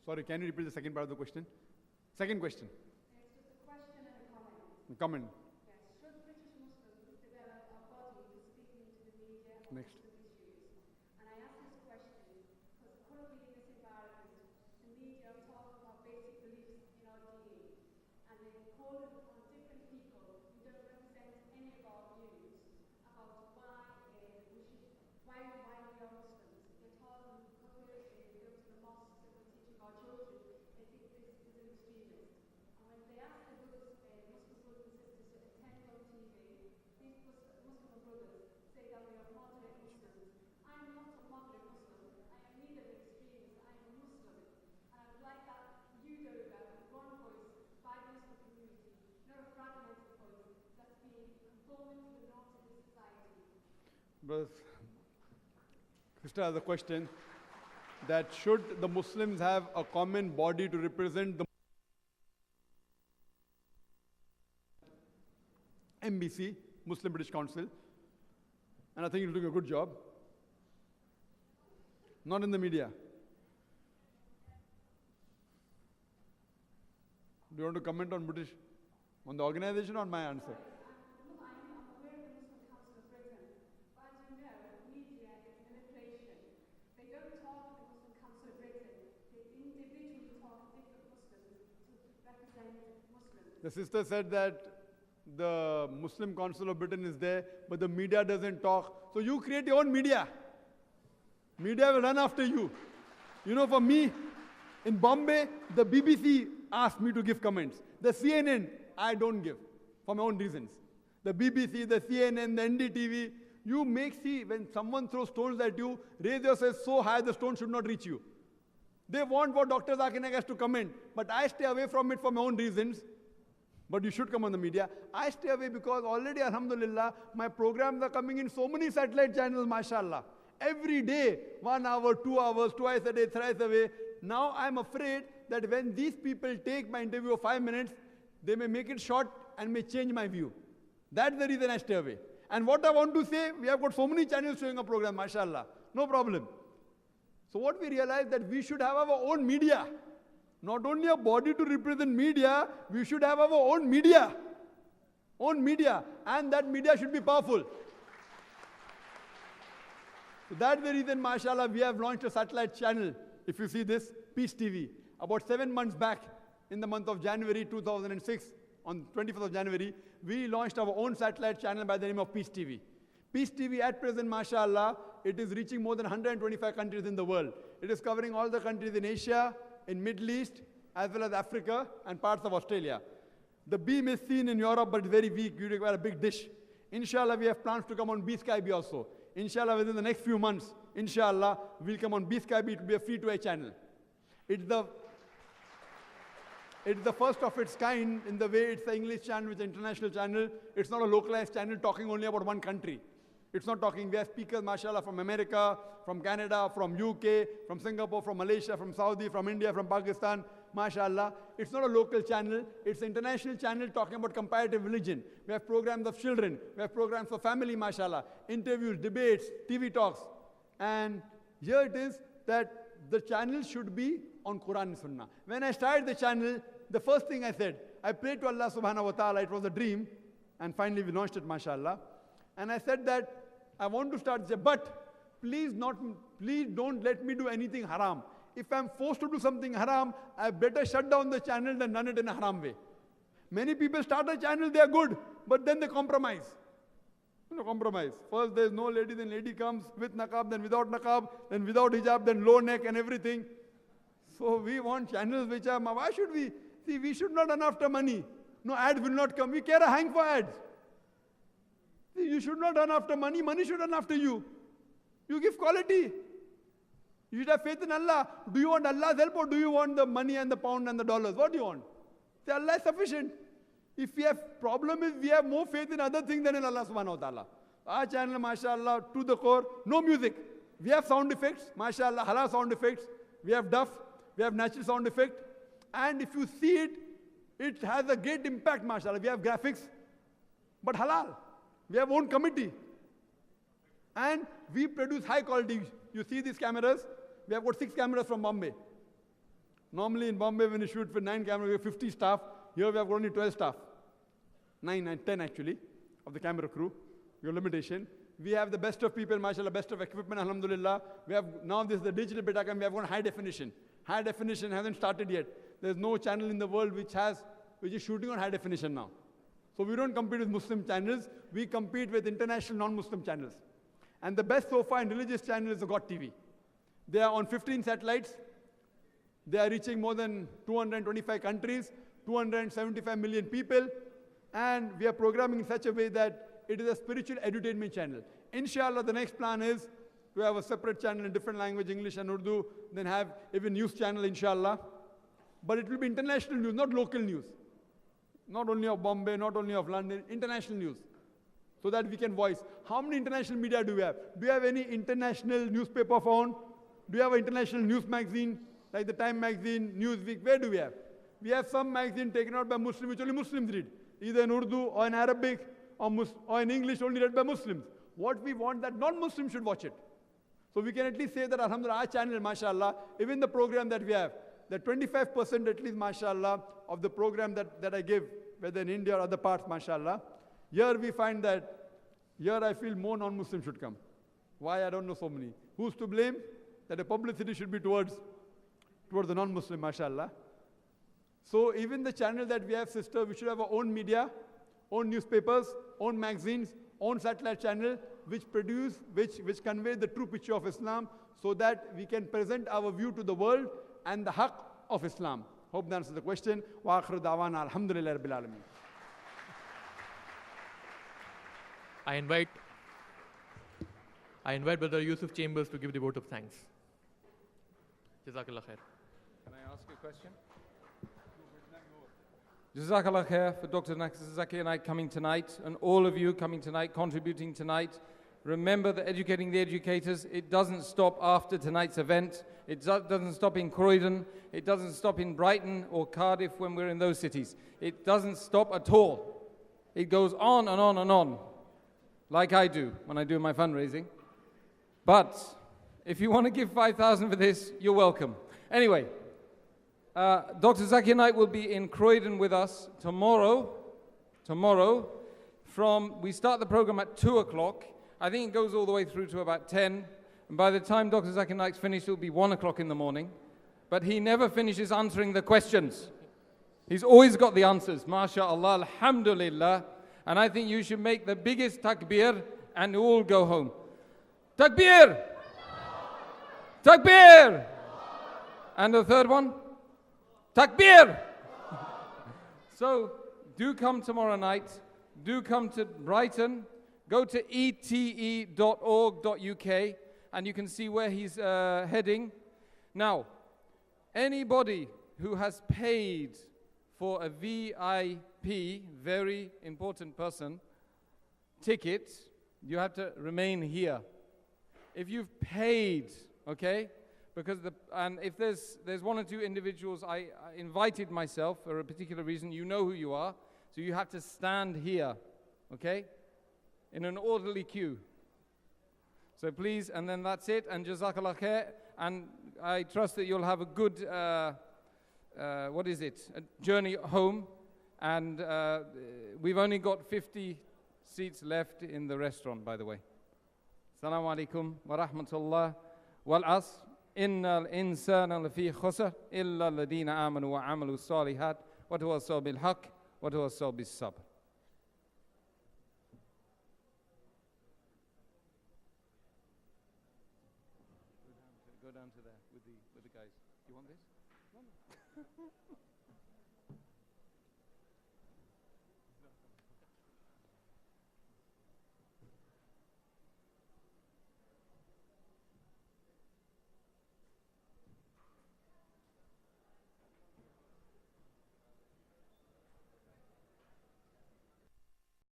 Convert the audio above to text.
Sorry, can you repeat the second part of the question? Second question. It's just a question and a comment. Comment. Yes. Should British Muslims develop a body to speak into the media on Next. Muslim issues? And I ask this question because currently in this environment, the media are talking about basic beliefs in our deen, and they're calling on different people who don't represent any of our views about why we are Muslims. They're talking because we go to the mosques and we're teaching our children, they think this is an extremist. And when they ask the brothers, Muslim brothers and sisters to attend on TV, these Muslim brothers say that we are moderate Muslims. I'm not a moderate Muslim. I am neither an extremist. I am a Muslim. And I would like that viewed over with one voice by the Muslim community, not a fragmented voice that's being conforming to the norms of this society. Brothers, Sister has a question that should the Muslims have a common body to represent the MBC, Muslim British Council, and I think you're doing a good job. Not in the media. Do you want to comment on British, on the organization or on my answer? The sister said that the Muslim Council of Britain is there, but the media doesn't talk. So you create your own media. Media will run after you. You know, for me, in Bombay, the BBC asked me to give comments. The CNN, I don't give, for my own reasons. The BBC, the CNN, the NDTV, you see, when someone throws stones at you, raise yourself so high the stone should not reach you. They want what Dr. Zakir Naik has to comment, but I stay away from it for my own reasons. But you should come on the media. I stay away because already, alhamdulillah, my programs are coming in so many satellite channels, mashallah. Every day, 1 hour, 2 hours, twice a day, thrice a day. Now I'm afraid that when these people take my interview of 5 minutes, they may make it short and may change my view. That's the reason I stay away. And what I want to say, we have got so many channels showing a program, mashallah. No problem. So what we realized that we should have our own media. Not only a body to represent media, we should have our own media. Own media. And that media should be powerful. So that's the reason, mashallah, we have launched a satellite channel. If you see this, Peace TV. About 7 months back, in the month of January 2006, on 25th of January, we launched our own satellite channel by the name of Peace TV. Peace TV at present, mashallah, it is reaching more than 125 countries in the world. It is covering all the countries in Asia, in Middle East, as well as Africa and parts of Australia. The beam is seen in Europe, but very weak. You require a big dish. Inshallah, we have plans to come on B-Sky-B also. Inshallah, within the next few months, inshallah, we'll come on B-Sky-B. It will be a free-to-air channel. It's the first of its kind in the way it's an English channel, it's an international channel. It's not a localized channel talking only about one country. It's not talking, we have speakers, mashallah, from America, from Canada, from UK, from Singapore, from Malaysia, from Saudi, from India, from Pakistan, mashallah. It's not a local channel, it's an international channel talking about comparative religion. We have programs of children, we have programs for family, mashallah, interviews, debates, TV talks. And here it is that the channel should be on Qur'an and Sunnah. When I started the channel, the first thing I said, I prayed to Allah subhanahu wa ta'ala, it was a dream, and finally we launched it, mashallah. And I said that I want to start, but please don't let me do anything haram. If I'm forced to do something haram, I better shut down the channel than run it in a haram way. Many people start a channel, they are good, but then they compromise. Compromise. First there's no lady, then lady comes with niqab, then without niqab, then without hijab, then low neck and everything. So we want channels which are, why should we? See, we should not run after money. No, ads will not come. We care a hang for ads. See, you should not run after money. Money should run after you. You give quality. You should have faith in Allah. Do you want Allah's help or do you want the money and the pound and the dollars? What do you want? Say, Allah is sufficient. If we have problem is we have more faith in other things than in Allah subhanahu wa ta'ala. Our channel, mashallah, to the core, no music. We have sound effects, mashallah, halal sound effects. We have duff, we have natural sound effect. And if you see it, it has a great impact, mashallah. We have graphics, but halal. We have own committee. And we produce high quality. You see these cameras? We have got 6 cameras from Bombay. Normally in Bombay, when you shoot with 9 cameras, we have 50 staff. Here we have only 12 staff. 9 and 10 actually, of the camera crew. Your limitation. We have the best of people, mashallah, best of equipment, alhamdulillah. We have, now this is the digital beta cam, we have got high definition. High definition hasn't started yet. There's no channel in the world which is shooting on high definition now. So we don't compete with Muslim channels, we compete with international non-Muslim channels. And the best so far in religious channel is the God TV. They are on 15 satellites. They are reaching more than 225 countries, 275 million people. And we are programming in such a way that it is a spiritual edutainment channel. Inshallah, the next plan is to have a separate channel in different language, English and Urdu, then have even news channel, inshallah. But it will be international news, not local news. Not only of Bombay, not only of London, international news. So that we can voice. How many international media do we have? Do you have any international newspaper of our own? Do you have an international news magazine, like the Time magazine, Newsweek? Where do we have? We have some magazine taken out by Muslims, which only Muslims read. Either in Urdu or in Arabic or in English, only read by Muslims. What we want that non-Muslims should watch it. So we can at least say that, alhamdulillah, our channel, mashallah, even the program that we have, that 25% at least, mashallah, of the program that I give, whether in India or other parts, mashallah, here we find that, here I feel more non-Muslims should come. Why? I don't know so many. Who's to blame? That the publicity should be towards the non-Muslim, mashallah. So even the channel that we have, sister, we should have our own media, own newspapers, own magazines, own satellite channel, which convey the true picture of Islam, so that we can present our view to the world and the haqq of Islam. Hope that answers the question. Wa akhiru da'wana alhamdulillahi rabbil alameen. I invite Brother Yusuf Chambers to give the vote of thanks. Jazakallah khair. Can I ask a question? Jazakallah khair for Dr. Zakir Naik coming tonight, and all of you coming tonight, contributing tonight. Remember that educating the educators, it doesn't stop after tonight's event. It doesn't stop in Croydon. It doesn't stop in Brighton or Cardiff when we're in those cities. It doesn't stop at all. It goes on and on and on, like I do when I do my fundraising. But if you want to give 5,000 for this, you're welcome. Anyway, Dr. Zakir Naik will be in Croydon with us tomorrow. We start the program at 2 o'clock. I think it goes all the way through to about 10. And by the time Dr. Zakir Naik's finished, it will be 1 o'clock in the morning. But he never finishes answering the questions. He's always got the answers. MashaAllah, alhamdulillah. And I think you should make the biggest takbir and all go home. Takbir! Takbir! And the third one? Takbir! So, do come tomorrow night. Do come to Brighton. Go to ete.org.uk and you can see where he's heading. Now, anybody who has paid for a VIP, very important person, ticket, you have to remain here. If you've paid, okay? And if there's one or two individuals, I invited myself for a particular reason, you know who you are, so you have to stand here, okay? In an orderly queue. So please, and then that's it, and Jazakallah khair, and I trust that you'll have a good, a journey home, and we've only got 50 seats left in the restaurant, by the way. Assalamu alaikum wa rahmatullah wal asr. Innal insana lafi khusr illa alladhina amanu wa amalu salihat wa tawassaw bil haqq wa tawassaw bis sabr. Go down to there with the guys. Do you want this? No.